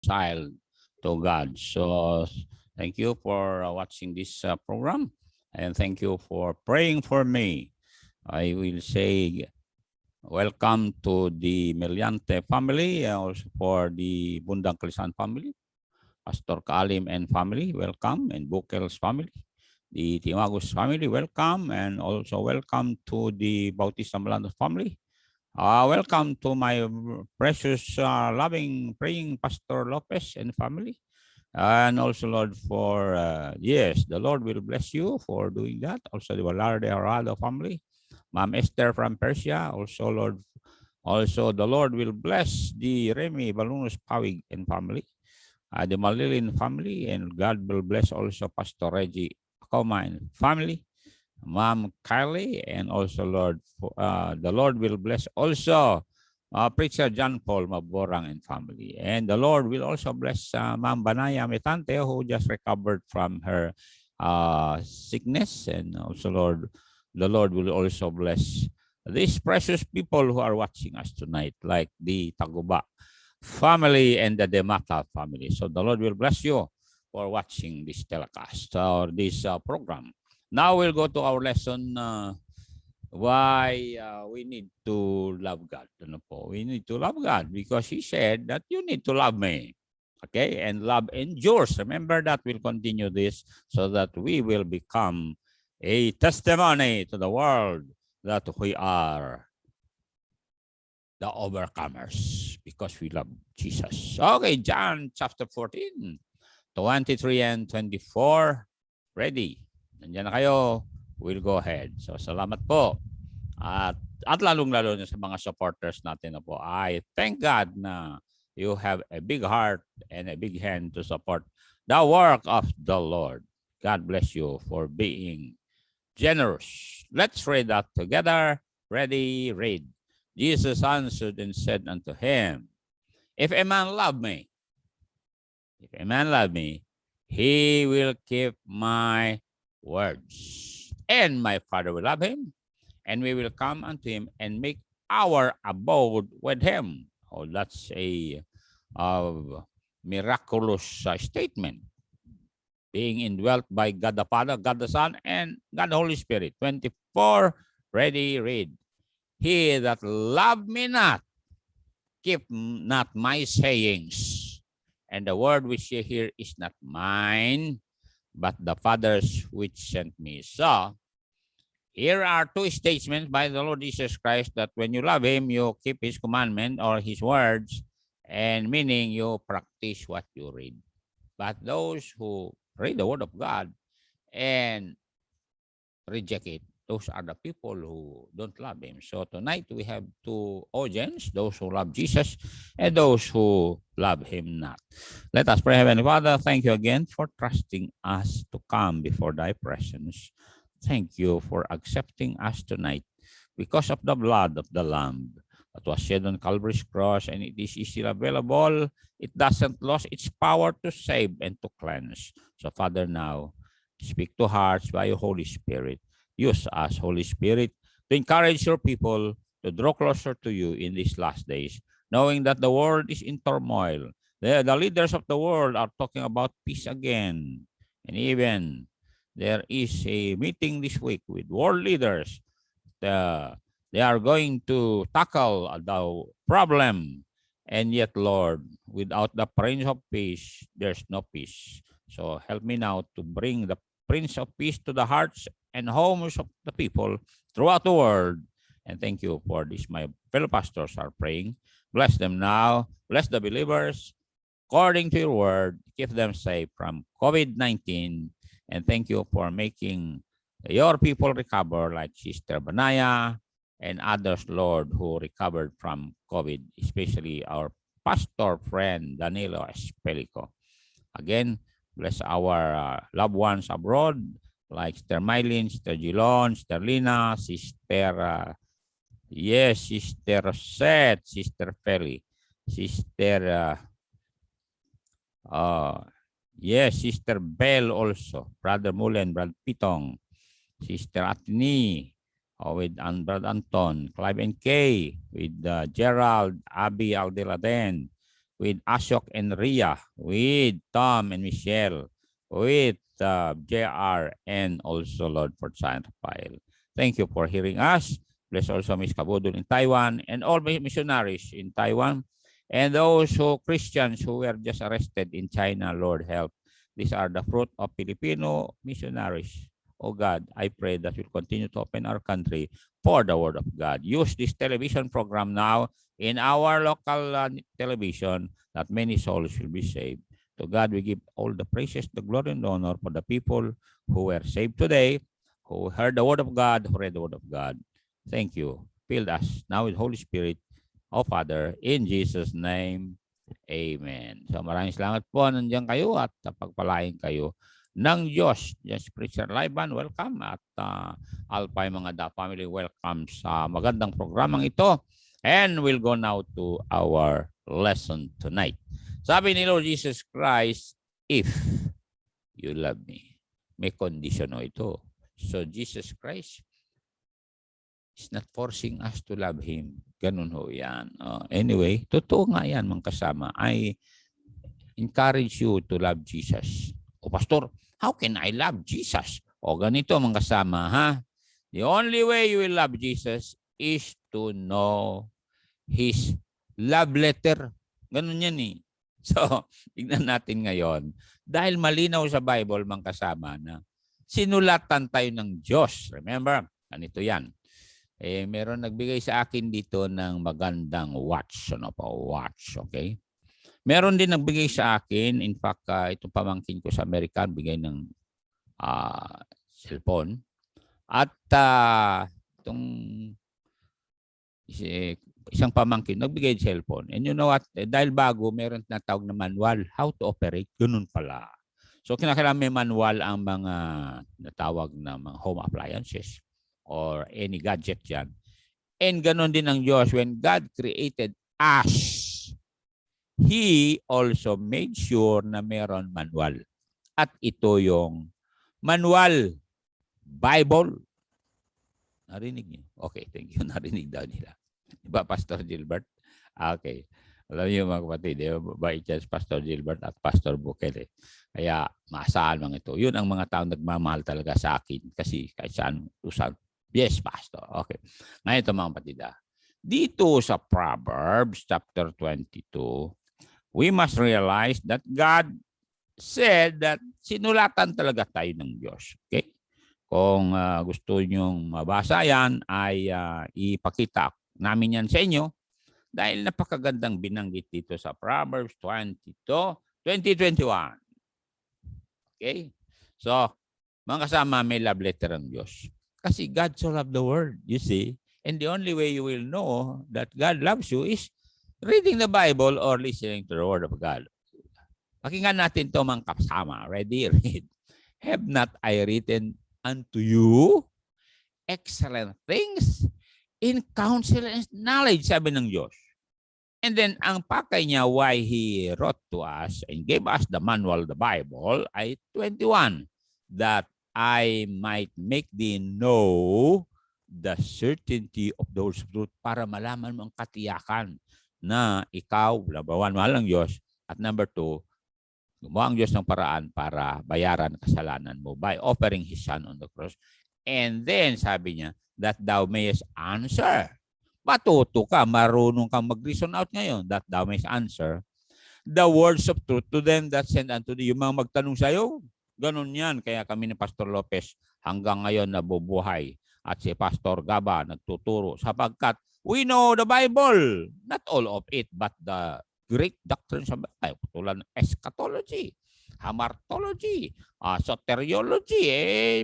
reconciled to God. So thank you for watching this program, and thank you for praying for me. I will say welcome to the Meliante family, also for the Bundang Klisan family, Pastor Kalim and family, welcome, and Bukel's family, the Timagus family, welcome, and also welcome to the Bautista Malando family. Welcome to my precious, loving, praying Pastor Lopez and family. And also, Lord, for, yes, the Lord will bless you for doing that. Also, the Valarde Arado family, Ma'am Esther from Persia. Also, Lord, also the Lord will bless the Remy Balunus Pawig and family, the Malilin family, and God will bless also Pastor Reggie Akoma and family, Ma'am Kylie, and also Lord, the Lord will bless also Preacher John Paul Maborang and family. And the Lord will also bless Ma'am Banaya Metante, who just recovered from her sickness. And also, Lord, the Lord will also bless these precious people who are watching us tonight, like the Taguba family and the Demata family. So the Lord will bless you for watching this telecast or this program. Now we'll go to our lesson, why we need to love God. Ano po? We need to love God because He said that you need to love me. Okay? And love endures. Remember that. We'll continue this so that we will become a testimony to the world that we are the overcomers because we love Jesus. Okay, John chapter 14, 23 and 24. Ready? Nandiyan na kayo. We'll go ahead. So, salamat po. At lalong-lalo na sa mga supporters natin na po. I thank God na you have a big heart and a big hand to support the work of the Lord. God bless you for being generous. Let's read that together. Ready, read. Jesus answered and said unto him, if a man love me, he will keep my words, and my Father will love him, and we will come unto him and make our abode with him. Oh, that's a miraculous statement. Being indwelt by God the Father, God the Son, and God the Holy Spirit. 24, ready, read. He that love me not, keep not my sayings. And the word which ye hear is not mine, but the Father's which sent me. So, here are two statements by the Lord Jesus Christ that when you love Him, you keep His commandment or His words, and meaning you practice what you read. But those who read the Word of God and reject it, those are the people who don't love Him. So tonight we have two audience, those who love Jesus and those who love Him not. Let us pray. Heavenly Father, thank you again for trusting us to come before thy presence. Thank you for accepting us tonight because of the blood of the Lamb that was shed on Calvary's cross, and it is still available. It doesn't lose its power to save and to cleanse. So Father, now speak to hearts by your Holy Spirit. Use us, Holy Spirit, to encourage your people to draw closer to you in these last days, knowing that the world is in turmoil. The leaders of the world are talking about peace again. And even there is a meeting this week with world leaders. They are going to tackle the problem. And yet, Lord, without the Prince of Peace, there's no peace. So help me now to bring the Prince of Peace to the hearts and homes of the people throughout the world. And thank you for this. My fellow pastors are praying. Bless them now. Bless the believers. According to your word, keep them safe from COVID-19. And thank you for making your people recover, like Sister Banaya and others, Lord, who recovered from COVID, especially our pastor friend, Danilo Espelico. Again, bless our loved ones abroad, like Sister Mylene, Sister Gilon, Sister Lina, Sister, Sister Rosette, Sister Feli, Sister, Sister Bell also, Brother Mullen, Brother Pitong, Sister Atni, with Brother Anton, Clive and Kay, with Gerald, Abby Aldeladen, with Ashok and Ria, with Tom and Michelle, with JR, and also Lord for San Rafael. Thank you for hearing us. Bless also Miss Kabudul in Taiwan and all missionaries in Taiwan and those who Christians who were just arrested in China. Lord help. These are the fruit of Filipino missionaries. Oh God, I pray that you'll continue to open our country for the word of God. Use this television program now in our local television that many souls will be saved. To God, we give all the praises, the glory, and honor for the people who were saved today, who heard the word of God, who read the word of God. Thank you. Fill us now with Holy Spirit, O Father, in Jesus' name. Amen. So maraming salamat po nandiyan kayo at pagpalain kayo ng Diyos. Yes, Preacher Liban, welcome. At Alpay mga Da Family, welcome sa magandang programang ito. And we'll go now to our lesson tonight. Sabi ni Lord Jesus Christ, if you love me. May condition o ito. So Jesus Christ is not forcing us to love Him. Ganun ho yan. Anyway, totoo nga yan mga kasama. I encourage you to love Jesus. O Pastor, how can I love Jesus? O ganito mga kasama, ha? The only way you will love Jesus is to know His love letter. Ganun yan eh. So, tignan natin ngayon. Dahil malinaw sa Bible mga kasama na sinulatan tayo ng Diyos. Remember, ganito yan. Meron nagbigay sa akin dito ng magandang watch. Ano pa? Watch, okay? Meron din nagbigay sa akin, in fact, itong pamangkin ko sa American, bigay ng cellphone. At itong isang pamangkin, nagbigay ng cellphone. And you know what? Dahil bago, meron na tawag na manual, how to operate. Ganun pala. So, kinakailangan may manual ang mga natawag na mga home appliances or any gadget yan. And ganon din ang Diyos. When God created us, He also made sure na meron manual. At ito yung manual Bible. Narinig niyo? Okay, thank you. Narinig daw nila. Diba, Pastor Gilbert? Okay. Alam niyo mga kapatid, by chance, Pastor Gilbert at Pastor Bukele. Kaya maasahan mga ito. Yun ang mga taong nagmamahal talaga sa akin. Kasi kahit saan, usan. Yes, Pastor. Okay. Ngayon ito mga kapatid. Dito sa Proverbs chapter 22, we must realize that God said that sinulatan talaga tayo ng Diyos. Okay? Kung gusto nyong mabasa yan, ay ipakita namin yan sa inyo dahil napakagandang binanggit dito sa Proverbs 22:20-21. Okay? So, mga kasama, may love letter ang Diyos. Kasi God so loved the world, you see. And the only way you will know that God loves you is reading the Bible or listening to the Word of God. Pakinggan natin ito mga kasama. Ready? Read. Have not I written unto you excellent things in counsel and knowledge, sabi ng Diyos. And then, ang pakay niya why He wrote to us and gave us the manual, the Bible, ay 21, that I might make thee know the certainty of those truth para malaman mo ang katiyakan na ikaw, number one, mahal ng Diyos, at number two, gumawa ang Diyos ng paraan para bayaran kasalanan mo by offering His Son on the cross. And then, sabi niya, that thou mayest answer. Matuto ka, marunong kang mag-reason out ngayon, that thou mayest answer the words of truth to them that send unto thee. Yung mga magtanong sa'yo, ganun yan. Kaya kami ni Pastor Lopez hanggang ngayon nabubuhay. At si Pastor Gaba nagtuturo sapagkat we know the Bible. Not all of it, but the great doctrines of Bible. Tulad ng eschatology, hamartology, soteriology.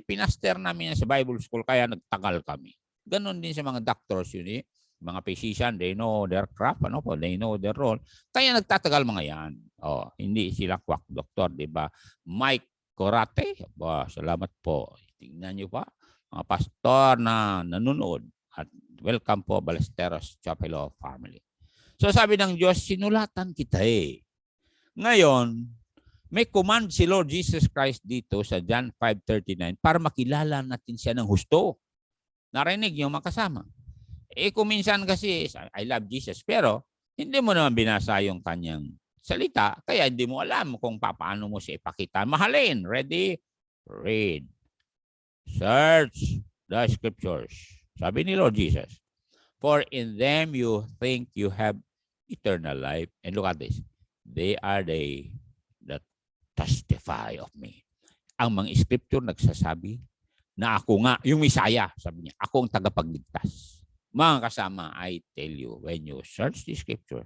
Pinaster namin yan sa Bible School kaya nagtagal kami. Ganon din sa mga doctors yun eh. Mga physician, they know their craft, they know their role. Kaya nagtatagal mga yan. Hindi sila quack doctor, di ba? Mike Corate, salamat po. Tingnan niyo pa, mga pastor na nanonood. At welcome po, Balesteros Chapel Family. So sabi ng Diyos, sinulatan kita eh. Ngayon, may command si Lord Jesus Christ dito sa John 5:39 para makilala natin siya ng husto. Narinig niyo makasama. Kung minsan kasi, I love Jesus, pero hindi mo naman binasa yung kanyang salita, kaya hindi mo alam kung paano mo siya ipakita. Mahalin. Ready? Read. Search the scriptures. Sabi ni Lord Jesus, for in them you think you have eternal life. And look at this. They are they that testify of me. Ang mga scripture nagsasabi na ako nga, yung Messiah, sabi niya, ako ang tagapagligtas. Mga kasama, I tell you, when you search the scripture,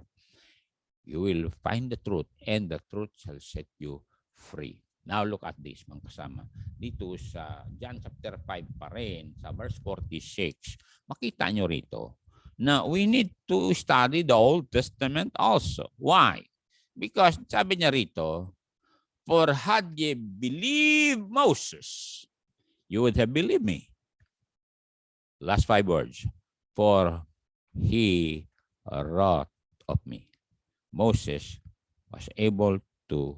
you will find the truth and the truth shall set you free. Now look at this, mga kasama. Dito sa John chapter 5 pa rin, sa verse 46, makita nyo rito na we need to study the Old Testament also. Why? Because sabi niya rito, for had ye believed Moses, you would have believed me. Last 5 words. For he wrote of me. Moses was able to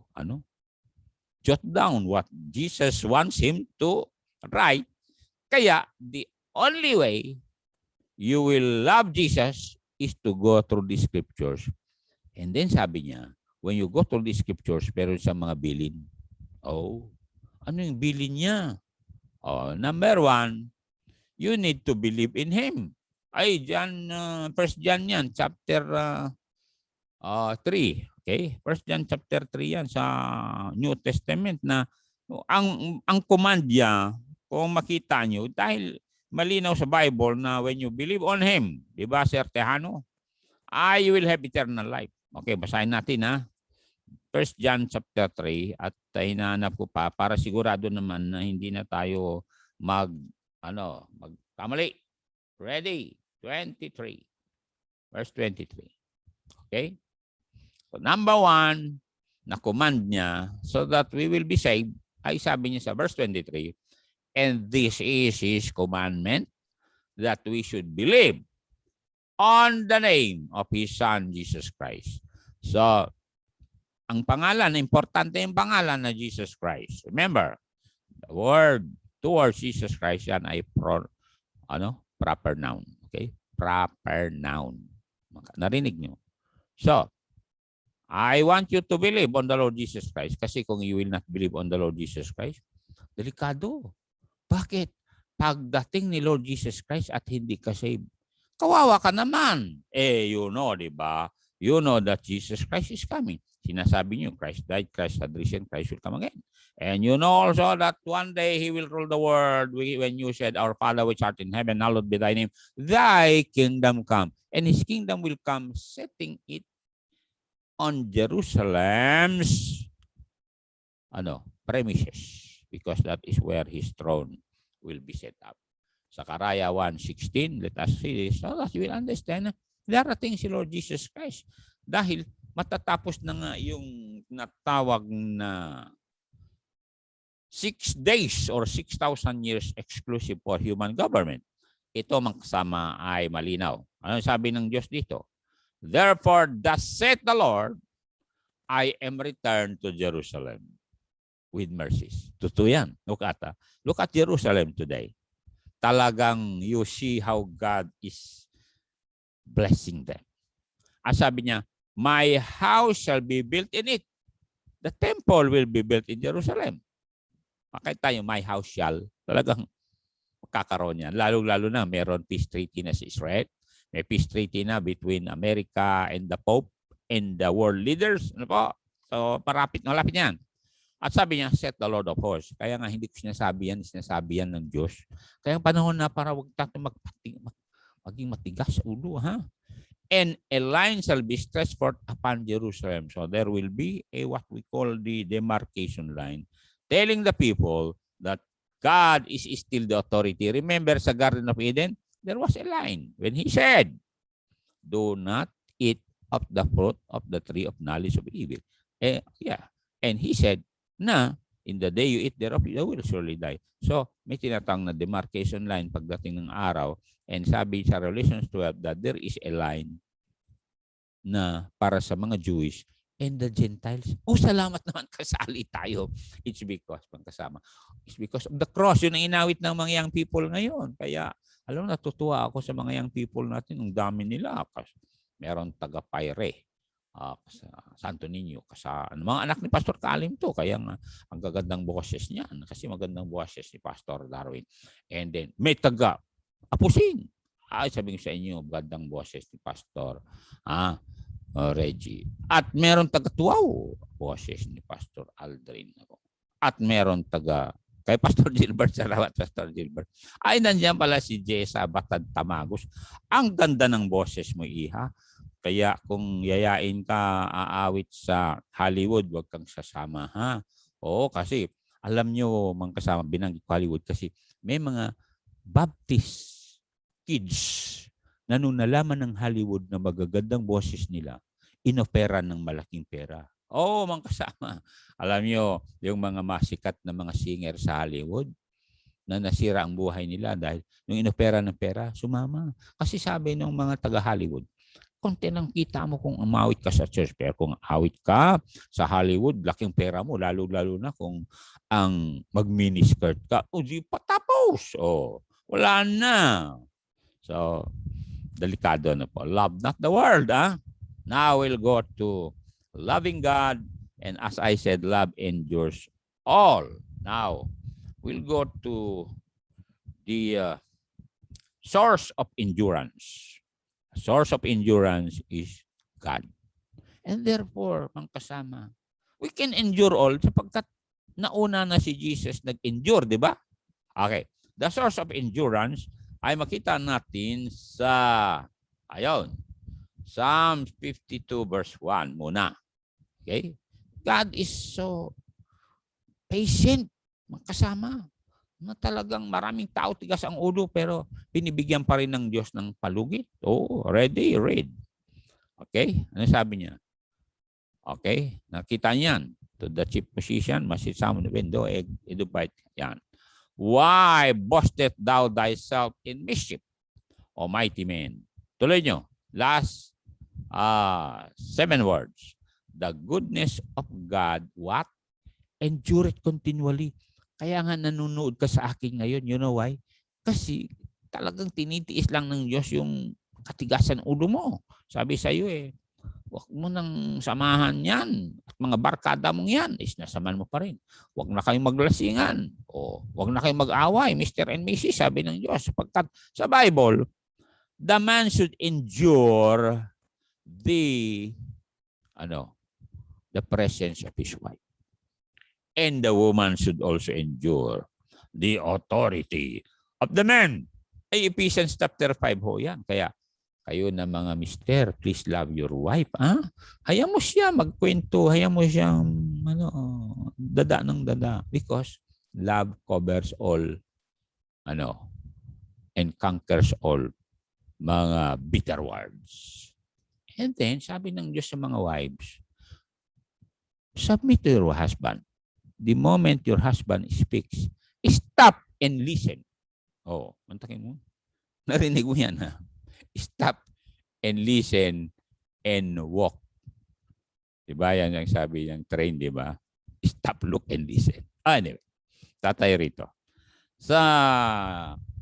jot down what Jesus wants him to write. Kaya the only way you will love Jesus is to go through the scriptures. And then sabi niya, when you go through the scriptures, pero sa mga bilin. Oh, ano yung bilin niya? Oh, number 1, you need to believe in him. Ay, John, 1 John yan, chapter 3. Okay? 1 John chapter 3 yan sa New Testament na ang command niya, kung makita nyo, dahil malinaw sa Bible na when you believe on him, di ba, Sir Tejano? You will have eternal life. Okay, basahin natin ha. 1 John chapter 3 at hinahanap ko pa para sigurado naman na hindi na tayo magkamali. Ready? 23. Verse 23. Okay? So number 1, na command niya so that we will be saved, ay sabi niya sa verse 23, and this is his commandment, that we should believe on the name of his Son, Jesus Christ. So, ang pangalan, importante yung pangalan na Jesus Christ. Remember, the word towards Jesus Christ yan ay proper noun. Okay? Proper noun. Narinig nyo? So, I want you to believe on the Lord Jesus Christ kasi kung you will not believe on the Lord Jesus Christ, delikado. Bakit? Pagdating ni Lord Jesus Christ at hindi ka saved, kawawa ka naman. You know, di ba? You know that Jesus Christ is coming. Sinasabi niyo, Christ died, Christ had risen, Christ will come again. And you know also that one day He will rule the world when you said, Our Father which art in heaven, hallowed be thy name. Thy kingdom come. And His kingdom will come, setting it on Jerusalem's premises. Because that is where His throne will be set up. Zechariah 1:16, let us see this so that you will understand. Darating si Lord Jesus Christ. Dahil matatapos na nga yung natawag na 6 days or 6,000 years exclusive for human government. Ito mga kasama ay malinaw. Ano sabi ng Diyos dito? Therefore, thus saith the Lord, I am returned to Jerusalem with mercies. Totoo yan. Look at Jerusalem today. Talagang you see how God is blessing them. Ang sabi niya, my house shall be built in it. The temple will be built in Jerusalem. Makita tayo, my house shall. Talagang magkakaroon yan. Lalo-lalo na meron peace treaty na sa Israel. May peace treaty na between America and the Pope and the world leaders. Ano po? So, malapit yan. At sabi niya, set the Lord of hosts. Kaya nga hindi ko sinasabi yan ng Diyos. Kaya panahon na para huwag tayo maging matigas sa ulo, ha? And a line shall be stretched forth upon Jerusalem. So there will be what we call the demarcation line, telling the people that God is still the authority. Remember sa Garden of Eden, there was a line when He said, do not eat of the fruit of the tree of knowledge of evil. And He said, na in the day you eat thereof, you will surely die. So may tinatang na demarcation line pagdating ng araw. And sabi sa Revelation 12 that there is a line na para sa mga Jewish and the Gentiles. Salamat naman kasali tayo. It's because of the cross. Yun ang inawit ng mga young people ngayon. Kaya, alam mo, natutuwa ako sa mga young people natin. Ang dami nila. Meron taga-Pyre. Sa Santo Niño. Mga anak ni Pastor Kalim to. Kaya nga, ang gagandang boses niya. Kasi magandang boses ni Pastor Darwin. And then, may taga Apusing. Sabi ko sa inyo, gandang boses ni Pastor Reggie. At meron taga Tuaw, boses ni Pastor Aldrin. At meron taga kay Pastor Gilbert. Salamat, Pastor Gilbert. Nandiyan pala si Jessa Batad Tamagos. Ang ganda ng boses mo, Iha. Kaya kung yayain ka aawit sa Hollywood, wag kang sasama, ha? Oo, kasi alam nyo, mga kasama, binanggit ko Hollywood kasi may mga Baptist kids na nung nalaman ng Hollywood na magagandang boses nila, inopera ng malaking pera. Oo, mga kasama. Alam nyo, yung mga masikat na mga singer sa Hollywood na nasira ang buhay nila dahil nung inopera ng pera, sumama. Kasi sabi ng mga taga-Hollywood, konti nang kita mo kung umawit ka sa church. Pero kung awit ka sa Hollywood, laking pera mo, lalo-lalo na kung ang mag-miniskirt ka, di patapos. Wala na. So, delikado na po. Love not the world, ha? Now we'll go to loving God. And as I said, love endures all. Now, we'll go to the source of endurance. Source of endurance is God. And therefore, mga kasama, we can endure all sapagkat nauna na si Jesus nag-endure, di ba? Okay. The source of endurance ay makita natin sa, Psalms 52 verse 1 muna. Okay? God is so patient, mga kasama, na talagang maraming tao tigas ang ulo pero binibigyan pa rin ng Diyos ng palugit. Ready, read. Okay? Ano sabi niya? Okay? Nakita niyan. To the chief musician, masisamon the window, edubite. Yan. Why boasteth thou thyself in mischief, O mighty man? Tuloy nyo. Last 7 words. The goodness of God, what? Endure it continually. Kaya nga nanonood ka sa akin ngayon. You know why? Kasi talagang tinitiis lang ng Diyos yung katigasan ulo mo. Sabi sa iyo huwag mo nang samahan yan. At mga barkada mong yan, nasaman mo pa rin. Huwag na kayong maglasingan. Huwag na kayong mag-away, Mr. and Mrs. Sabi ng Diyos. Sapagkat sa Bible, the man should endure the presence of his wife. And the woman should also endure the authority of the man. Ephesians chapter 5 yan. Kaya kayo na mga mister, please love your wife. Hayaan mo siya magkwento. Hayaan mo siyang dada ng dada. Because love covers all and conquers all mga bitter words. And then, sabi ng Diyos sa mga wives, submit to your husband. The moment your husband speaks, stop and listen. Mantakin mo. Narinig mo yan, ha? Stop and listen and walk. Diba? Yan ang sabi ng train, diba? Stop, look, and listen. Anyway, tatay rito. Sa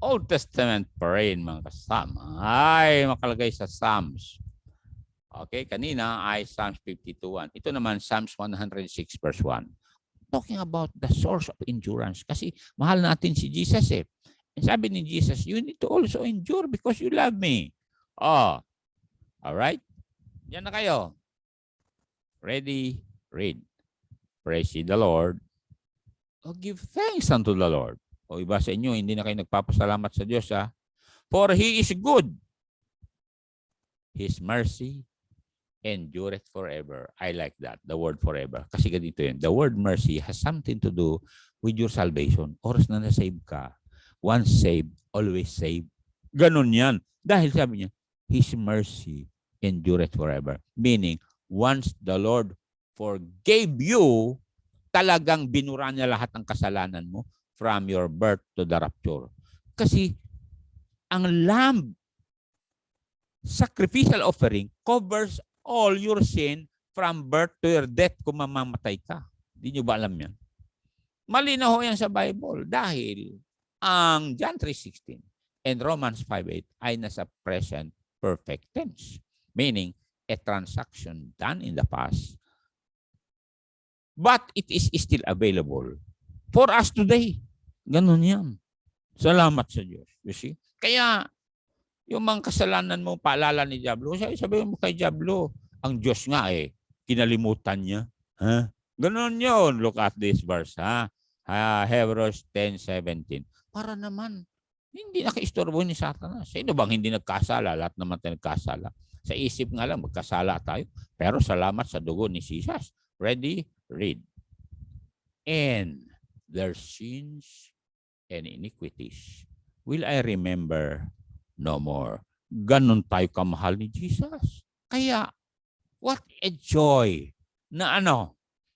Old Testament pa rin, mga kasama, ay makalagay sa Psalms. Okay, kanina ay Psalms 52:1. Ito naman, Psalms 106 verse 1. Talking about the source of endurance. Kasi mahal natin si Jesus And sabi ni Jesus, you need to also endure because you love me. Alright? Yan na kayo. Ready? Read. Praise the Lord. Give thanks unto the Lord. Iba sa inyo, hindi na kayo nagpapasalamat sa Diyos, ha? For He is good. His mercy endureth forever. I like that, the word forever. Kasi ganito yun. The word mercy has something to do with your salvation. Oras na nasave ka. Once saved, always saved. Ganun yan. Dahil sabi niya, His mercy endureth forever. Meaning, once the Lord forgave you, talagang binura niya lahat ng kasalanan mo from your birth to the rapture. Kasi, ang lamb, sacrificial offering, covers all your sin from birth to your death kung mamamatay ka. Hindi nyo ba alam yan? Malinaw yan sa Bible dahil ang John 3:16 and Romans 5:8 ay nasa present perfect tense. Meaning, a transaction done in the past, but it is still available for us today. Ganun yan. Salamat sa Diyos. You see? Kaya, yung mga kasalanan mo, paalala ni Diablo, sabi mo kay Diablo, ang Diyos nga kinalimutan niya. Ha? Ganun yun. Look at this verse. Hebrews 10:17. Para naman, hindi nakaistorbo ni Satanas. Sino bang hindi nagkasala? Lahat naman tayo nagkasala. Sa isip nga lang, magkasala tayo. Pero salamat sa dugo ni Jesus. Ready? Read. And their sins and iniquities will I remember no more. Ganon tayo kamahal ni Jesus. Kaya, what a joy na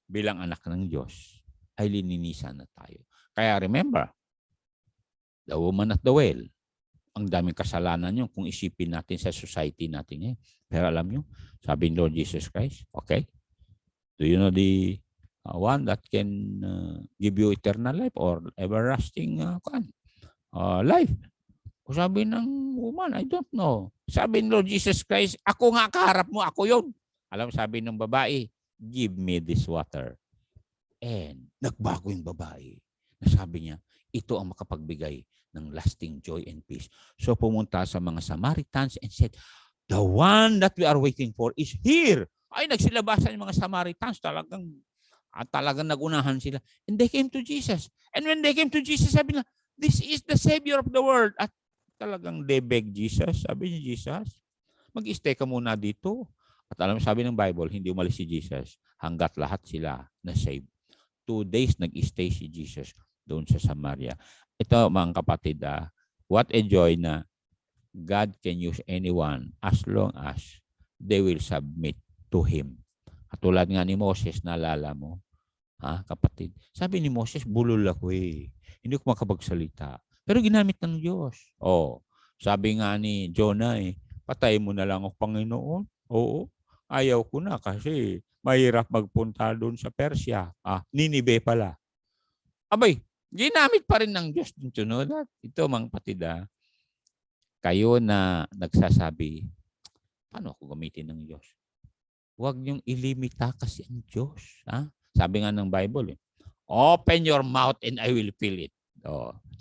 bilang anak ng Diyos ay lininisan na tayo. Kaya remember, the woman at the well, ang daming kasalanan yun kung isipin natin sa society natin ngayon. Pero alam nyo, sabi ni Lord Jesus Christ, okay, do you know the one that can give you eternal life or everlasting life? O sabi ng woman, I don't know. Sabi ni Lord Jesus Christ, ako nga kaharap mo, ako yun. Alam, sabi ng babae, give me this water. And nagbago yung babae. Nasabi niya, ito ang makapagbigay ng lasting joy and peace. So pumunta sa mga Samaritans and said, the one that we are waiting for is here. Ay, nagsilabasan yung mga Samaritans. Talagang nagunahan sila. And they came to Jesus. And when they came to Jesus, sabi nila, this is the Savior of the world. At talagang they beg Jesus. Sabi ni Jesus, mag-stay ka muna dito. At alam, sabi ng Bible, hindi umalis si Jesus hanggat lahat sila na-save. 2 days nag-stay si Jesus doon sa Samaria. Ito mga kapatid, what a joy na God can use anyone as long as they will submit to Him. At tulad nga ni Moses, naalala mo, kapatid, sabi ni Moses, bulol ako hindi ko makapagsalita. Pero ginamit ng Diyos. Sabi nga ni Jonah, patay mo na lang ako, Panginoon. Oo, ayaw ko na kasi mahirap magpunta doon sa Persia. Ninibe pala. Abay, ginamit pa rin ng Diyos. Ito mga kapatid, kayo na nagsasabi, paano ako gamitin ng Diyos? Huwag niyong ilimita kasi ang Diyos. Sabi nga ng Bible, open your mouth and I will fill it.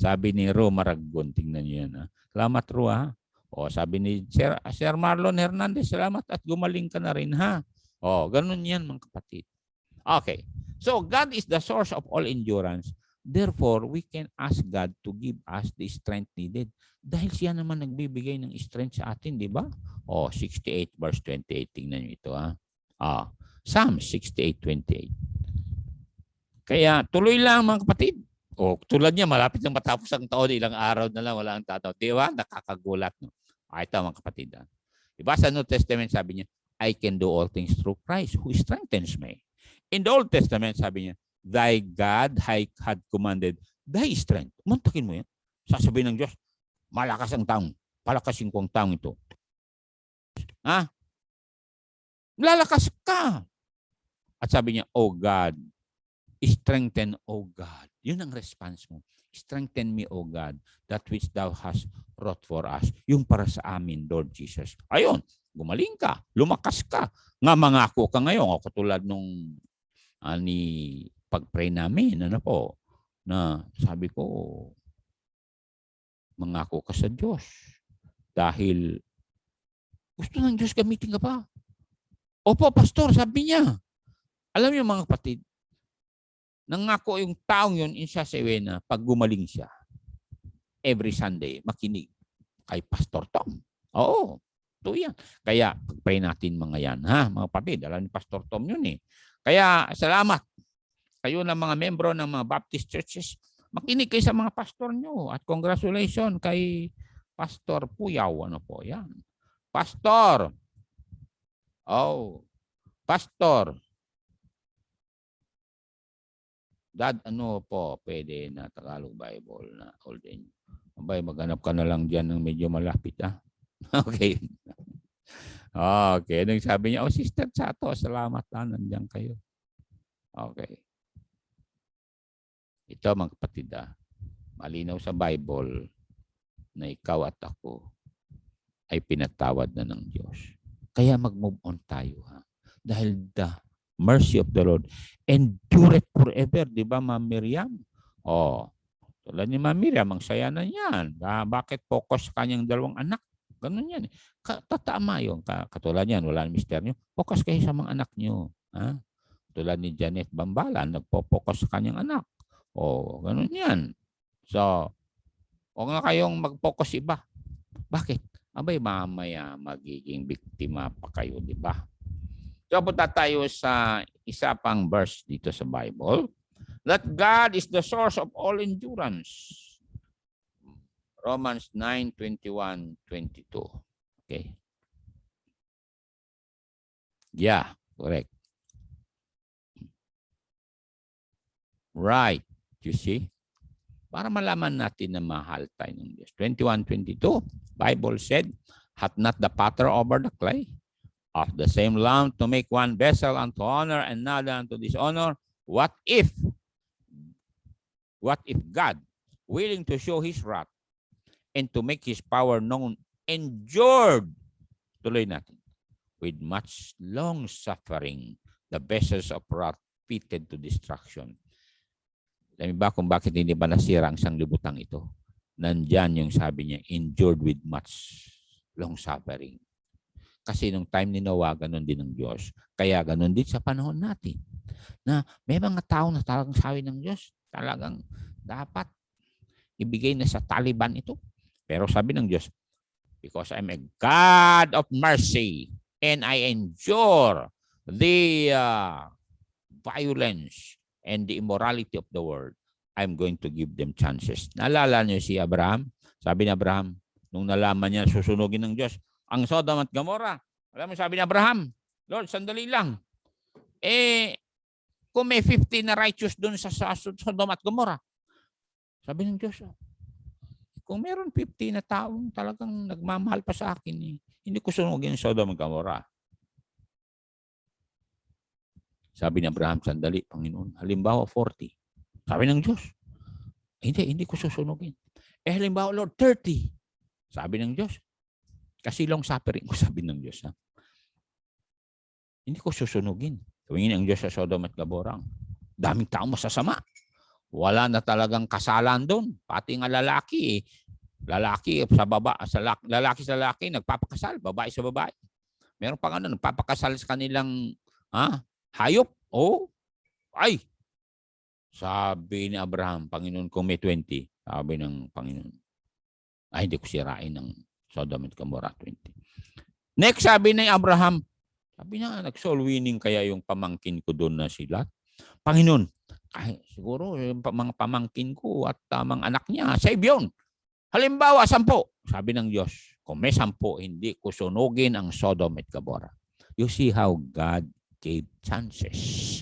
Sabi ni Ro Maraggon, tingnan niyo yan. Salamat Ro sabi ni Sir Marlon Hernandez, salamat at gumaling ka na rin ganun yan mga kapatid. Okay, so God is the source of all endurance. Therefore, we can ask God to give us the strength needed. Dahil siya naman nagbibigay ng strength sa atin, di ba? 68 verse 28, tingnan niyo ito Psalm 68:28. Kaya tuloy lang mga kapatid. Tulad niya, malapit nang matapos ang taon, ilang araw na lang, wala ang tataw. Di ba? Nakakagulat. No? Ito mga kapatid. Diba sa New Testament sabi niya, I can do all things through Christ who strengthens me. In the Old Testament sabi niya, thy God had commanded thy strength. Umantakin mo yan. Sasabihin ng Diyos, malakas ang taong. Palakasin ko ang taong ito. Lalakas ka. At sabi niya, oh God, strengthen, oh God. Yun ang response mo. Strengthen me, oh God, that which thou hast wrought for us. Yung para sa amin, Lord Jesus. Ayun, gumaling ka, lumakas ka. Nga mangako ka ngayon. Katulad nung pag-pray namin, na sabi ko, mangako ka sa Diyos. Dahil gusto ng Diyos gamitin ka pa. Opo, pastor, sabi niya. Alam niyo mga kapatid, nangako yung taong yun in Sasewena pag gumaling siya. Every Sunday, makinig kay Pastor Tom. Oo, ito yan. Kaya, pag-pray natin mga yan, mga kapatid. Alam ni Pastor Tom yun Kaya, salamat. Kayo na mga membro ng mga Baptist churches, makinig kayo sa mga pastor nyo. At congratulations kay Pastor Puyaw. Ano po yan? Pastor. Pastor. Dad, pwede na Tagalog Bible na old and maghanap ka na lang dyan ng medyo malapit, Okay. Okay. Anong sabi niya? Sister Chato, salamat nandiyan kayo. Okay. Ito mga kapatid, malinaw sa Bible na ikaw at ako ay pinatawad na ng Diyos. Kaya mag-move on tayo. Ha? Dahil the mercy of the Lord endureth forever. Di ba, Ma'am Miriam? Tulad ni Ma'am Miriam, ang saya na yan. Bakit focus sa kanyang dalawang anak? Ganun yan. Tatama yun. Katulad yan, wala ng mister nyo. Focus kayo sa mga anak nyo. Ha? Tulad ni Janet Bambala, nagpo-focus sa kanyang anak. Ganun yan. So, huwag nga kayong mag-focus iba. Bakit? Abay, mamaya magiging biktima pa kayo, di ba? So, punta tayo sa isa pang verse dito sa Bible. That God is the source of all endurance. Romans 9:21-22. Okay. Yeah, correct. Right. You see? Para malaman natin na mahal tayo ng Diyos. 21:22, Bible said, hath not the potter over the clay of the same lump to make one vessel unto honor and another unto dishonor? What if God, willing to show his wrath and to make his power known, endured, tuloy natin, with much long suffering, the vessels of wrath fitted to destruction. Alam ba kung bakit hindi ba nasira ang sanglibutang ito? Nandyan yung sabi niya, endured with much long suffering. Kasi nung time ni Noah, ganun din ng Diyos. Kaya ganun din sa panahon natin. Na may mga tao na talagang sabi ng Diyos, talagang dapat ibigay na sa Taliban ito. Pero sabi ng Diyos, because I'm a God of mercy and I endure the violence and the immorality of the world, I'm going to give them chances. Naalala niyo si Abraham? Sabi ni Abraham, nung nalaman niya susunugin ng Diyos, ang Sodom at Gomorrah. Alam mo, sabi ni Abraham, Lord, sandali lang. Kung may 50 na righteous doon sa Sodom at Gomorrah, sabi ng Diyos, kung meron 50 na taong talagang nagmamahal pa sa akin, hindi ko sunugin Sodom at Gomorrah. Sabi ni Abraham, sandali, Panginoon. Halimbawa, 40. Sabi ng Diyos, hindi ko susunugin. Halimbawa, Lord, 30. Sabi ng Diyos, kasi long suffering ko, sabi ng Diyos. Hindi ko susunugin. Tumingin ang Diyos sa Sodom at Gomorrah. Daming taong masasama. Wala na talagang kasalan doon. Pati nga lalaki, lalaki sa lalaki, nagpapakasal, babae sa babae. Meron pa nga nagpapakasal sa kanilang hayop. Ay! Sabi ni Abraham, Panginoon, kung may 20, sabi ng Panginoon, hindi ko sirain ng Sodom at Gomorrah 20. Next, sabi ni Abraham, sabi niya, nag-soul winning kaya yung pamangkin ko doon na sila. Panginoon, siguro yung mga pamangkin ko at mga anak niya, save yun. Halimbawa, 10. Sabi ng Diyos, kung may 10, hindi ko sunugin ang Sodom at Gomorrah. You see how God gave chances.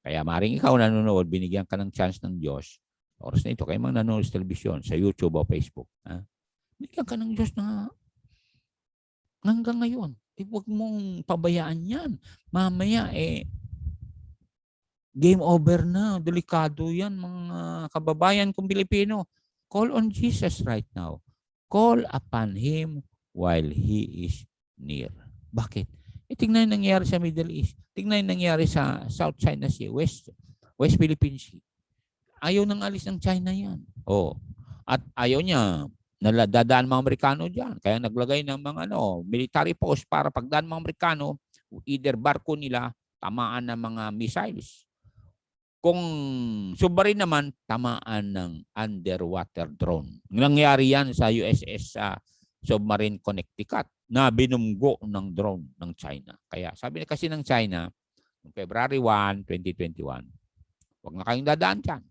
Kaya maring ikaw nanonood, binigyan ka ng chance ng Diyos. Oras na ito, kayo mga nanonood sa telebisyon, sa YouTube o Facebook. Binigyan ka ng Diyos na hanggang ngayon. Huwag mong pabayaan yan. Mamaya, game over na. Delikado yan, mga kababayan kong Pilipino. Call on Jesus right now. Call upon Him while He is near. Bakit? Tingnan yung nangyari sa Middle East. Tingnan yung nangyari sa South China Sea, West Philippine Sea. Ayaw nang alis ng China yan. At ayaw niya, dadaan mga Amerikano dyan. Kaya naglagay ng mga military post para pagdaan mga Amerikano, either barko nila, tamaan ng mga missiles. Kung submarine naman, tamaan ng underwater drone. Nangyari yan sa USS Submarine Connecticut na binunggo ng drone ng China. Kaya sabi kasi ng China, February 1, 2021, huwag na kayong dadaan dyan.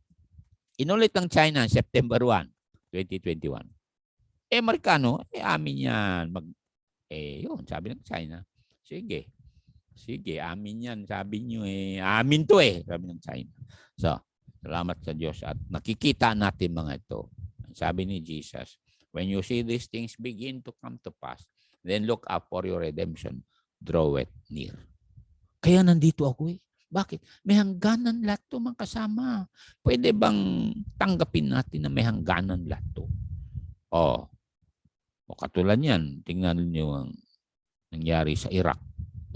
Inulit ng China September 1, 2021. Amerikano, amin yan. Yun, sabi ng China. Sige, amin yan. Sabi nyo amin to sabi ng China. So, salamat sa Diyos at nakikita natin mga ito. Sabi ni Jesus, when you see these things begin to come to pass, then look up for your redemption. Draw it near. Kaya nandito ako Bakit? May hangganan lahat to mga kasama. Pwede bang tanggapin natin na may hangganan lahat to? O katulad yan, tingnan niyo ang nangyari sa Iraq.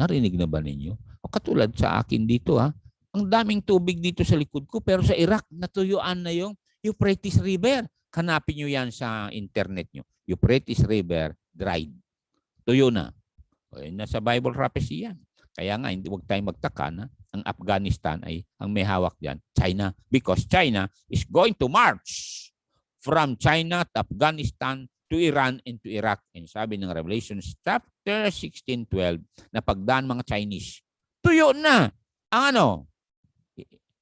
Narinig na ba ninyo? O katulad sa akin dito ang daming tubig dito sa likod ko pero sa Iraq natuyuan na yung Euphrates River. Hanapin nyo yan sa internet nyo. Euphrates River dried. Tuyo na. Nasa Bible prophecy yan. Kaya nga, huwag tayong magtaka na ang Afghanistan ay ang may hawak dyan, China. Because China is going to march from China to Afghanistan to Iran and to Iraq. And sabi ng Revelation chapter 16:12 na pagdaan mga Chinese, tuyo na ang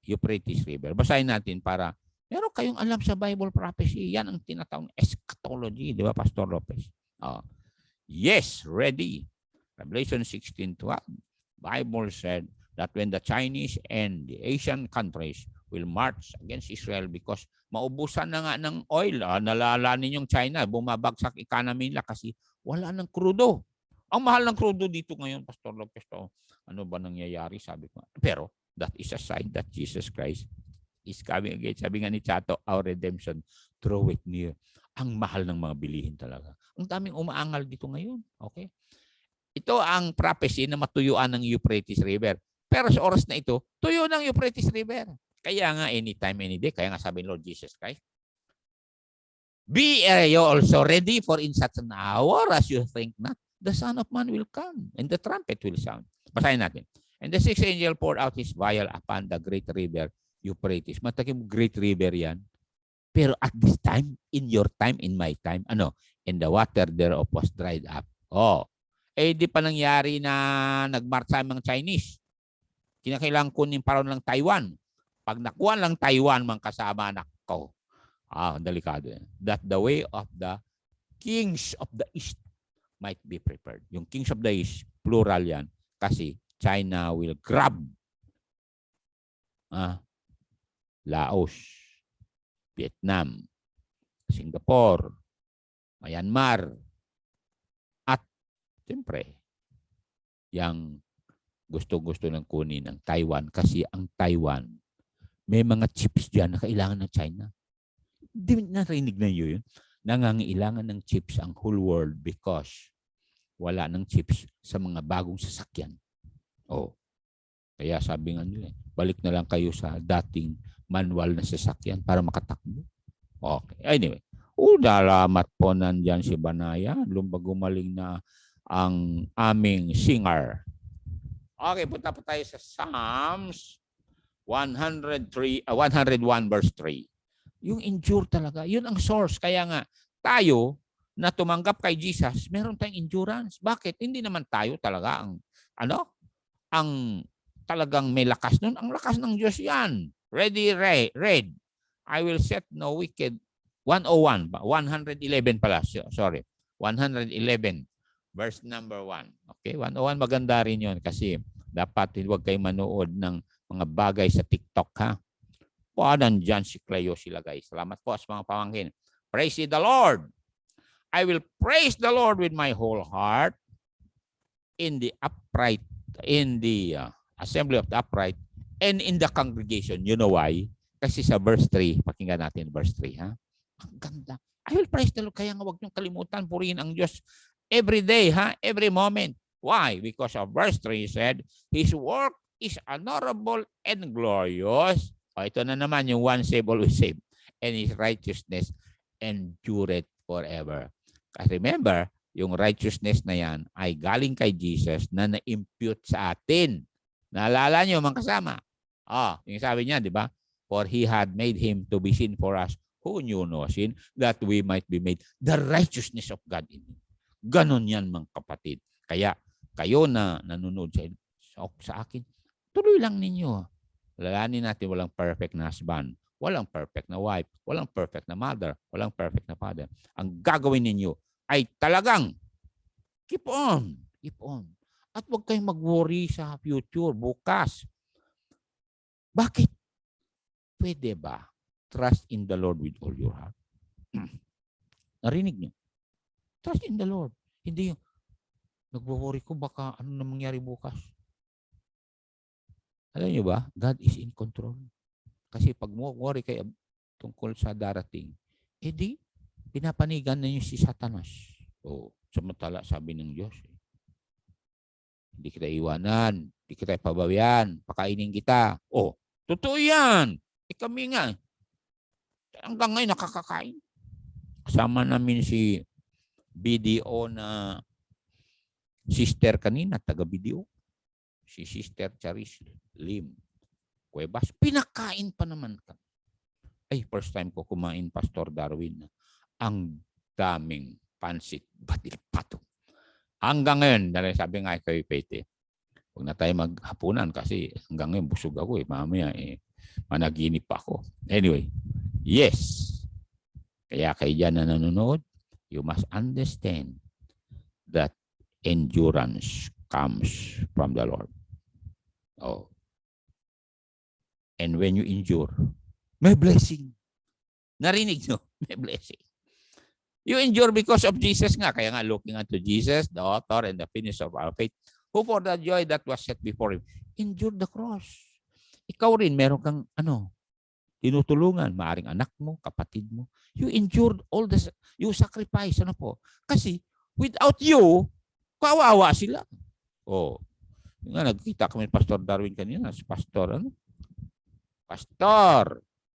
Euphrates River. Basahin natin para meron kayong alam sa Bible prophecy. Yan ang tinatawag eschatology, di ba, Pastor Lopez? Yes, ready. Revelation 16:12. Bible said that when the Chinese and the Asian countries will march against Israel because maubusan na nga ng oil. Nalala ninyong China, bumabagsak economy nila kasi wala ng krudo. Ang mahal ng krudo dito ngayon, Pastor Lopez, ano ba nangyayari? Sabi ko. Pero that is a sign that Jesus Christ is coming again. Sabi nga ni Chato, our redemption, draw it near. Ang mahal ng mga bilihin talaga. Ang daming umaangal dito ngayon. Okay? Ito ang prophecy na matuyuan ng Euphrates River. Pero sa oras na ito, tuyo ng Euphrates River. Kaya nga anytime, any day, kaya nga sabi ni Lord Jesus Christ, be you also ready for in such an hour as you think not, the Son of Man will come and the trumpet will sound. Basahin natin. And the sixth angel poured out his vial upon the great river Euphrates. Matakim great river yan. Pero at this time, in your time, in my time, and the water thereof was dried up. Di pa nangyari na nagmarcha ang mga Chinese. Kinakailangan kunin paron lang Taiwan. Pag nakuha lang Taiwan, mga kasama anak ko, delikado yan. That the way of the kings of the East might be prepared. Yung kings of the East, plural yan. Kasi China will grab Laos, Vietnam, Singapore, Myanmar, at siyempre, yang gusto-gusto ng kunin ng Taiwan kasi ang Taiwan, may mga chips dyan na kailangan ng China. Di narinig na yun. Nangangailangan ng chips ang whole world because wala ng chips sa mga bagong sasakyan. Kaya sabi nga nila, balik na lang kayo sa dating manual na sasakyan para makatakbo. Okay. Anyway, salamat po nandyan si Banaya. Gumaling na ang aming singer. Okay, punta po tayo sa Psalms 101 verse 3. Yung endure talaga, yun ang source. Kaya nga, tayo na tumanggap kay Jesus, meron tayong endurance. Bakit? Hindi naman tayo talaga ang talagang may lakas nun. Ang lakas ng Diyos yan. Ready, read. I will set no wicked. 101, 111 pala. Sorry. 111, verse number 1. Okay, 101 maganda rin yun kasi dapat huwag kayo manood ng mga bagay sa TikTok, ha? Nandyan si Cleo sila, guys. Salamat po sa mga pamangkin. Praise the Lord. I will praise the Lord with my whole heart in the upright, in the assembly of the upright, and in the congregation. You know why? Kasi sa verse 3, pakinggan natin verse 3, ha? Ang ganda. I will praise the Lord. Kaya nga huwag niyong kalimutan, purihin ang Diyos every day, ha? Every moment. Why? Because of verse 3 said, His work is honorable and glorious. Ito na naman yung one save, always save. And His righteousness endureth forever. Kasi remember, yung righteousness na yan ay galing kay Jesus na na-impute sa atin. Naalala nyo mga kasama? Yung sabi niya, di ba? For He had made Him to be sin for us who knew no sin, that we might be made the righteousness of God in Him. Ganon yan mga kapatid. Kaya kayo na nanonood sa akin, tuloy lang ninyo. Lalanin natin walang perfect na husband, walang perfect na wife, walang perfect na mother, walang perfect na father. Ang gagawin ninyo ay talagang keep on. Keep on. At huwag kayong mag-worry sa future, bukas. Bakit? Pwede ba? Trust in the Lord with all your heart. Narinig niyo? Trust in the Lord. Hindi yung nag-worry ko baka ano na mangyari bukas. Alam niyo ba? God is in control. Kasi pag worry kayo tungkol sa darating, pinapanigan na niyo si Satanas. Samantala sabi ng Diyos. Hindi kita iwanan, hindi kita pabawian, pakainin kita. Oh, totoo yan. Kami nga, hanggang ngayon nakakakain. Kasama namin si BDO na sister kanina, taga-BDO. Si Sister Charis Lim Cuevas. Pinakain pa naman ka. Ay, first time ko kumain, Pastor Darwin. Ang daming pansit, batil pato. Hanggang ngayon, dahil sabi nga kay Pete, huwag na tayo maghapunan kasi hanggang ngayon busog ako eh. Mamaya managinip ako. Anyway, yes. Kaya kayo dyan na nanonood, you must understand that endurance comes from the Lord. Oh. And when you endure, may blessing. Narinig nyo? May blessing. You endure because of Jesus nga. Kaya nga, looking unto Jesus, the author and the finisher of our faith, who for the joy that was set before him, endured the cross. Ikaw rin, meron kang tinutulungan, maaring anak mo, kapatid mo. You endured all this, you sacrifice, Kasi, without you, kawawa sila. Oh. Nga, nagkita kami Pastor Darwin kanina, si Pastor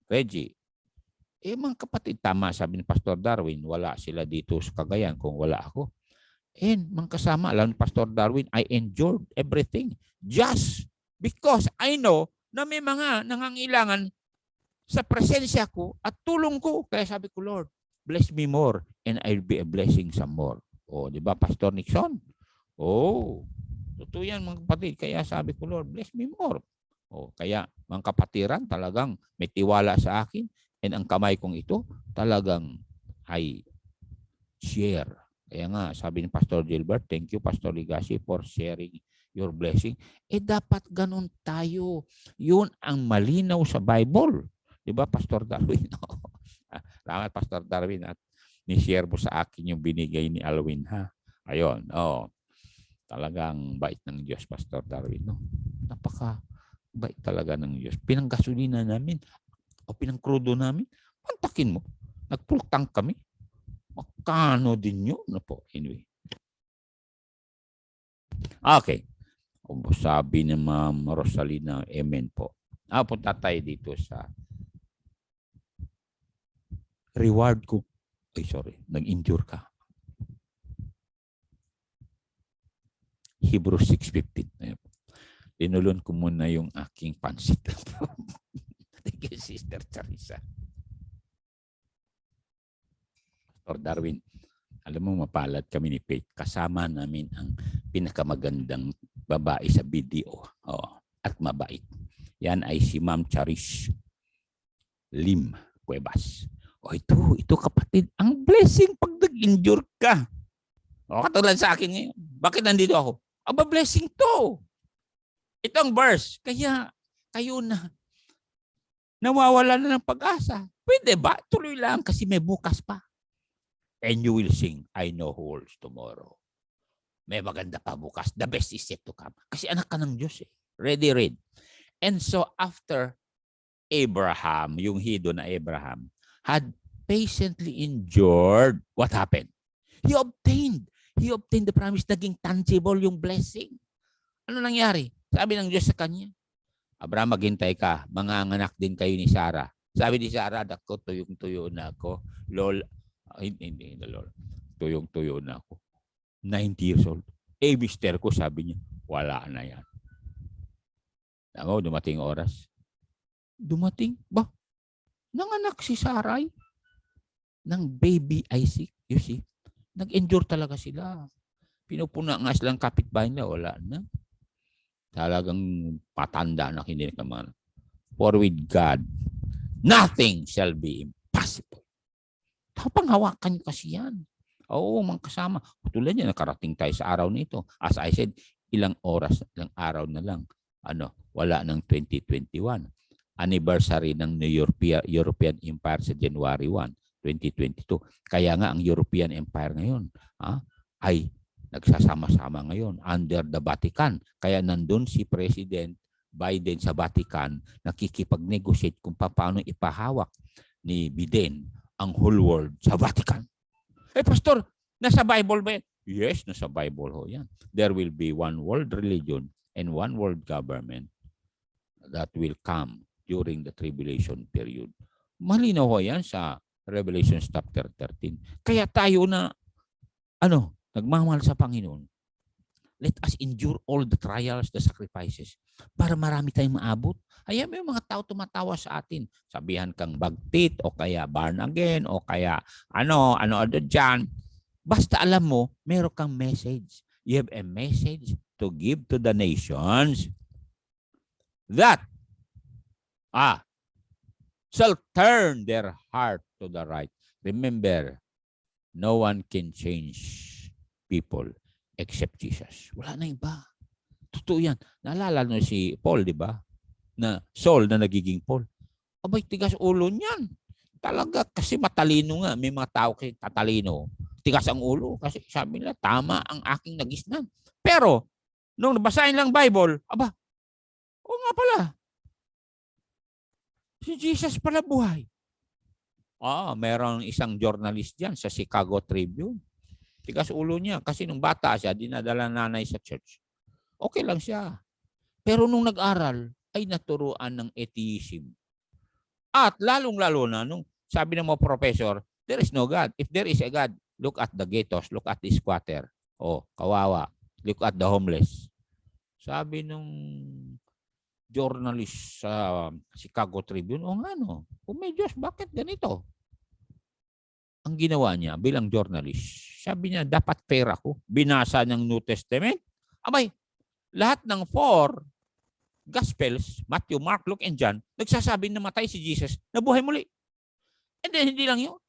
Reggie. Mga kapatid, tama sabi ni Pastor Darwin, wala sila dito sa Cagayan kung wala ako. And mga kasama, alam ni Pastor Darwin, I endured everything just because I know na may mga nangangailangan sa presensya ko at tulong ko. Kaya sabi ko, Lord, bless me more and I'll be a blessing some more. Oh, di ba, Pastor Nixon? Oh, totoo yan mga kapatid. Kaya sabi ko, Lord, bless me more. Oh, kaya mga kapatiran talagang may tiwala sa akin and ang kamay kong ito talagang ay share. Kaya nga, sabi ni Pastor Gilbert, thank you Pastor Ligasi for sharing your blessing. Dapat ganun tayo. Yun ang malinaw sa Bible. Di ba, Pastor Darwin? Salamat, Pastor Darwin, at ni-share mo sa akin yung binigay ni Alwin, ha? Ayun, talagang bait ng Diyos, Pastor Darwin, no? Napaka-bait talaga ng Diyos. Pinanggasolina namin, o pinangkrudo namin, pantakin mo. Nag-full tank kami. Makano din yun, no po? Anyway. Okay. Sabi ni Ma'am Rosalina, amen po. Punta tayo dito sa reward ko. Ay, sorry. Nag-endure ka. Hebrews 6:15. Tinulon ko muna yung aking pansit. Thank you, Sister Charissa. Pastor Darwin, alam mo, mapalad kami ni Faith. Kasama namin ang pinakamagandang babae sa BDO. At mabait. Yan ay si Ma'am Charis Lim Cuevas. Ito kapatid, ang blessing pag nag-endure ka. Katulad sa akin ngayon. Bakit nandito ako? Blessing to. Itong verse. Kaya kayo na nawawala na ng pag-asa. Pwede ba? Tuloy lang kasi may bukas pa. And you will sing, I know who holds tomorrow. May maganda pa bukas. The best is yet to come. Kasi anak ka ng Diyos eh. Ready, read. And so after Abraham, yung hido na Abraham, had patiently endured, what happened? He obtained the promise. Naging tangible yung blessing. Ano nangyari? Sabi ng Diyos sa kanya, Abraham, maghintay ka. Manganganak din kayo ni Sarah. Sabi ni Sarah, dako, tuyong-tuyo na ako. Lol, hindi na Lord. Tuyong-tuyo na ako. 90 years old. Mister ko, sabi niya, wala na yan. Dumating oras. Dumating? Nanganak si Sarai ng baby Isaac. You see? Nag-endure talaga sila. Pinupuna nga silang kapitbahay nila. Wala na. Talagang patanda na hindi naman. For with God, nothing shall be impossible. Panghawakan kasi yan. Oo, mga kasama. Tulad niya, nakarating tayo sa araw nito. As I said, ilang oras, ilang araw na lang. Wala ng 2021. Anniversary ng European Empire sa January 1, 2022. Kaya nga ang European Empire ngayon ay nagsasama-sama ngayon under the Vatican. Kaya nandun si President Biden sa Vatican nakikipag-negotiate kung paano ipahawak ni Biden ang whole world sa Vatican. Pastor, nasa Bible ba yan? Yes, nasa Bible ho yan. There will be one world religion and one world government that will come during the tribulation period. Malinaw ho yan sa Revelation chapter 13. Kaya tayo na, nagmamahal sa Panginoon, let us endure all the trials, the sacrifices, para marami tayong maabot. Ayan, may mga tao tumatawa sa atin. Sabihan kang bagtit, o kaya born again, o kaya ano dyan. Basta alam mo, meron kang message. You have a message to give to the nations that shall turn their heart to the right. Remember, no one can change people except Jesus. Wala na iba. Totoo yan. Naalala nyo si Paul, di ba? Na Saul na nagiging Paul. Abay, tigas ulo niyan. Talaga, kasi matalino nga. May mga tao kasi tatalino. Tigas ang ulo. Kasi sabi nila, tama ang aking nagisnan. Pero, nung nabasahin lang Bible, o nga pala, si Jesus pala buhay. Meron isang journalist dyan sa Chicago Tribune. Tigas ulo niya. Kasi nung bata siya, dinadala nanay sa church. Okay lang siya. Pero nung nag-aral, ay naturuan ng atheism. At lalong-lalo na, nung sabi ng mga professor, there is no God. If there is a God, look at the ghettos, look at the squatter. Kawawa. Look at the homeless. Sabi nung journalist sa Chicago Tribune, kung may Diyos, bakit ganito? Ang ginawa niya bilang journalist, sabi niya, dapat fair ako. Binasa ng New Testament. Lahat ng 4 Gospels, Matthew, Mark, Luke, and John, nagsasabi na matay si Jesus, nabuhay muli. And then, hindi lang yun.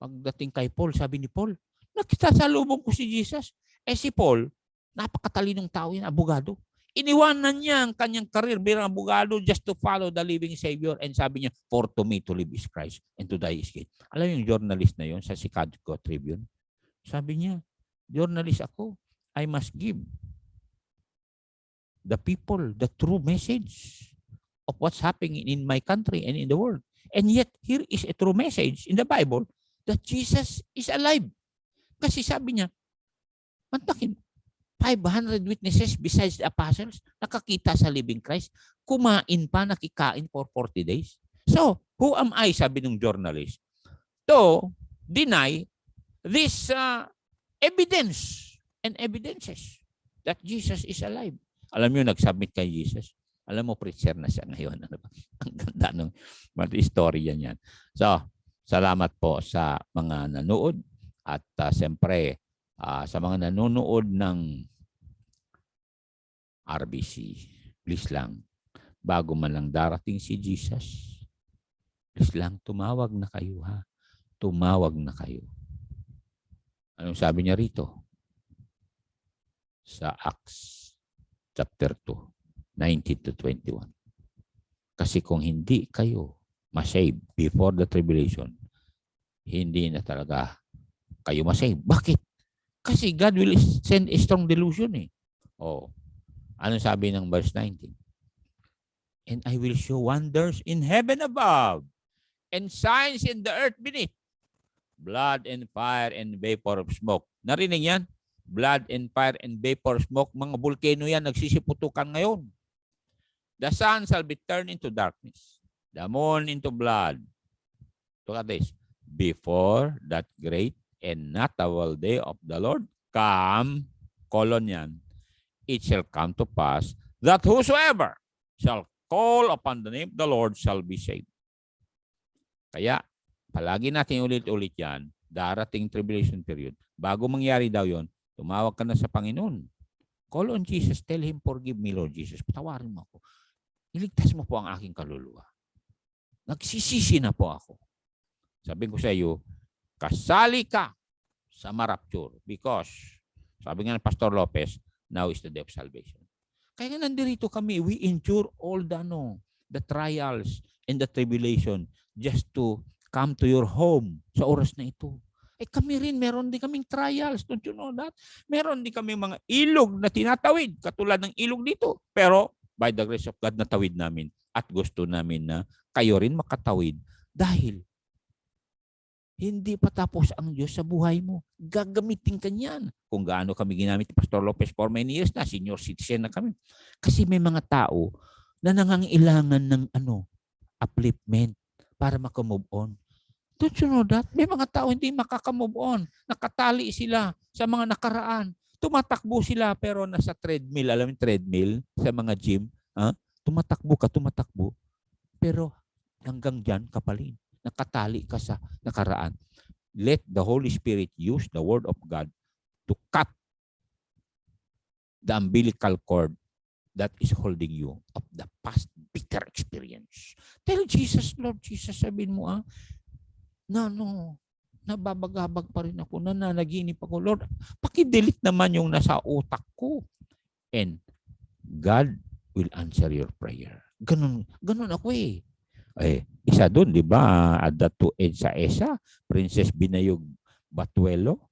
Pagdating kay Paul, sabi ni Paul, nakitasalubong ko si Jesus. Si Paul, napakatalinong tao yan, abogado. Iniwanan niya ang kanyang career bilang abogado just to follow the living Savior. And sabi niya, for to me to live is Christ and to die is gain. Alam yung journalist na yun sa Chicago Tribune? Sabi niya, journalist ako, I must give the people the true message of what's happening in my country and in the world. And yet, here is a true message in the Bible that Jesus is alive. Kasi sabi niya, mantakin, 500 witnesses besides the apostles, nakakita sa living Christ, kumain pa, nakikain for 40 days. So, who am I, sabi ng journalist, to deny this evidence and evidences that Jesus is alive? Alam niyo, nag-submit kay Jesus. Alam mo, preacher na siya ngayon. Ang ganda ng istorya niyan. So, salamat po sa mga nanood at siyempre sa mga nanonood ng RBC. Please lang, bago man lang darating si Jesus, please lang, tumawag na kayo ha. Tumawag na kayo. Anong sabi niya rito? Sa Acts chapter 2, 19 to 21. Kasi kung hindi kayo masave before the tribulation, hindi na talaga kayo masave. Bakit? Kasi God will send a strong delusion eh. Ano sabi ng verse 19? And I will show wonders in heaven above and signs in the earth beneath. Blood and fire and vapor of smoke. Narinig yan? Blood and fire and vapor of smoke. Mga volcano yan, nagsisiputukan ngayon. The sun shall be turned into darkness. The moon into blood. Look at this. Before that great and notable day of the Lord come, colon yan, it shall come to pass that whosoever shall call upon the name of the Lord shall be saved. Kaya, palagi natin ulit-ulit yan, darating tribulation period. Bago mangyari daw yon, tumawag ka na sa Panginoon. Call on Jesus, tell Him, forgive me, Lord Jesus. Patawarin mo ako. Iligtas mo po ang aking kaluluwa. Nagsisisi na po ako. Sabi ko sa iyo, kasali ka sa marapture because, sabi nga ng Pastor Lopez, now is the day of salvation. Kaya nga nandito kami, we endure all the trials and the tribulation just to come to your home sa oras na ito. Kami rin, meron din kaming trials. Don't you know that? Meron din kaming mga ilog na tinatawid, katulad ng ilog dito. Pero, by the grace of God, natawid namin at gusto namin na kayo rin makatawid dahil Hindi pa tapos ang Diyos sa buhay mo. Gagamitin ka niyan. Kung gaano kami ginamit ni Pastor Lopez for many years na, senior citizen na kami. Kasi may mga tao na nangangailangan ng upliftment para makamove on. Don't you know that? May mga tao hindi makakamove on. Nakatali sila sa mga nakaraan. Tumatakbo sila pero nasa treadmill. Alam mo yung treadmill sa mga gym? Tumatakbo ka, tumatakbo. Pero hanggang dyan ka pa rin. Nakatali ka sa nakaraan. Let the Holy Spirit use the Word of God to cut the umbilical cord that is holding you of the past bitter experience. Tell Jesus, Lord Jesus, sabihin mo nababagabag pa rin ako, nananaginip ako. Lord, pakidelete naman yung nasa utak ko. And God will answer your prayer. Ganun ako eh. Isa doon, di ba? Adat to Edsa Esa, Princess Binayog Batuelo.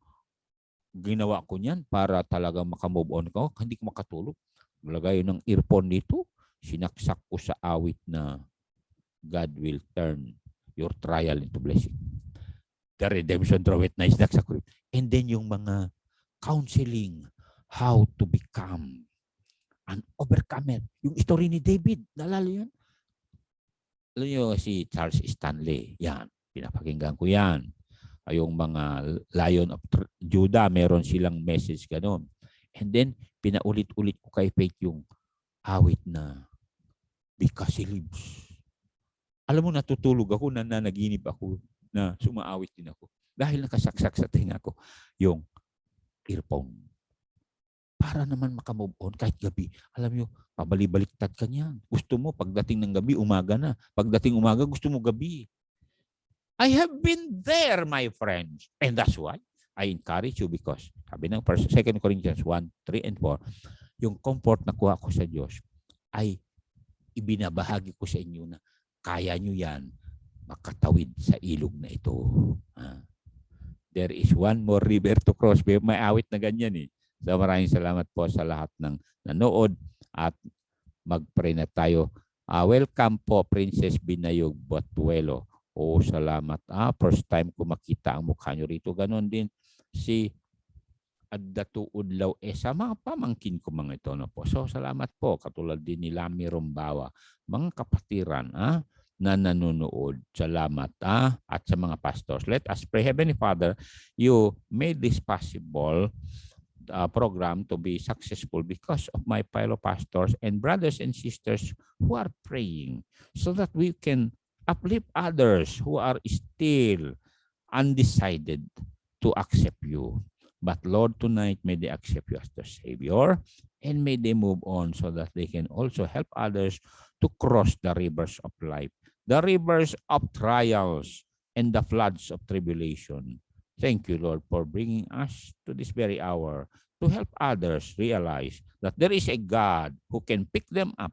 Ginawa ko niyan para talagang makamove on ko. Hindi ko makatulog. Lagay ng earphone dito. Sinaksak ko sa awit na God will turn your trial into blessing. The redemption draweth nigh. Sinaksak ko. And then yung mga counseling, how to become an overcomer. Yung story ni David, nalala yun? Alam nyo si Charles Stanley, yan, pinapakinggan ko yan. Yung mga Lion of Judah, meron silang message ganun. And then, pinaulit-ulit ko kay Faith yung awit na Because He Lives. Alam mo, natutulog ako, nanaginip ako, na sumaawit din ako. Dahil nakasaksak sa tinga ko yung earphone. Para naman makamove on kahit gabi. Alam nyo, pabalik-baliktad ka niyan. Gusto mo, pagdating ng gabi, umaga na. Pagdating umaga, gusto mo gabi. I have been there, my friends. And that's why I encourage you because sabi ng 2 Corinthians 1, 3, and 4, yung comfort na kuha ko sa Diyos ay ibinabahagi ko sa inyo na kaya nyo yan makatawid sa ilog na ito. There is one more river to cross. May awit na ganyan eh. So maraming salamat po sa lahat ng nanood at mag-pray na tayo. Welcome po, Princess Binayog Batuelo. Salamat. First time ko makita ang mukha nyo rito. Ganon din si Addatu Udlaw Esa. Mga pamangkin ko mga ito. No po. So salamat po. Katulad din ni Lami Rombawa. Mga kapatiran na nanonood. Salamat at sa mga pastors. Let us pray. Heavenly Father, you made this possible program to be successful because of my fellow pastors and brothers and sisters who are praying so that we can uplift others who are still undecided to accept you. But Lord, tonight may they accept you as their Savior and may they move on so that they can also help others to cross the rivers of life, the rivers of trials and the floods of tribulation. Thank you, Lord, for bringing us to this very hour to help others realize that there is a God who can pick them up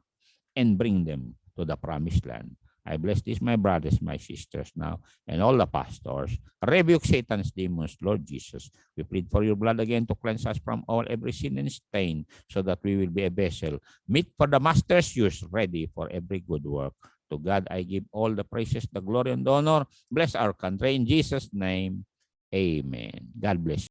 and bring them to the promised land. I bless these, my brothers, my sisters now, and all the pastors. Rebuke Satan's demons, Lord Jesus. We plead for your blood again to cleanse us from all every sin and stain so that we will be a vessel meet for the master's use, ready for every good work. To God, I give all the praises, the glory, and the honor. Bless our country in Jesus' name. Amen. God bless you.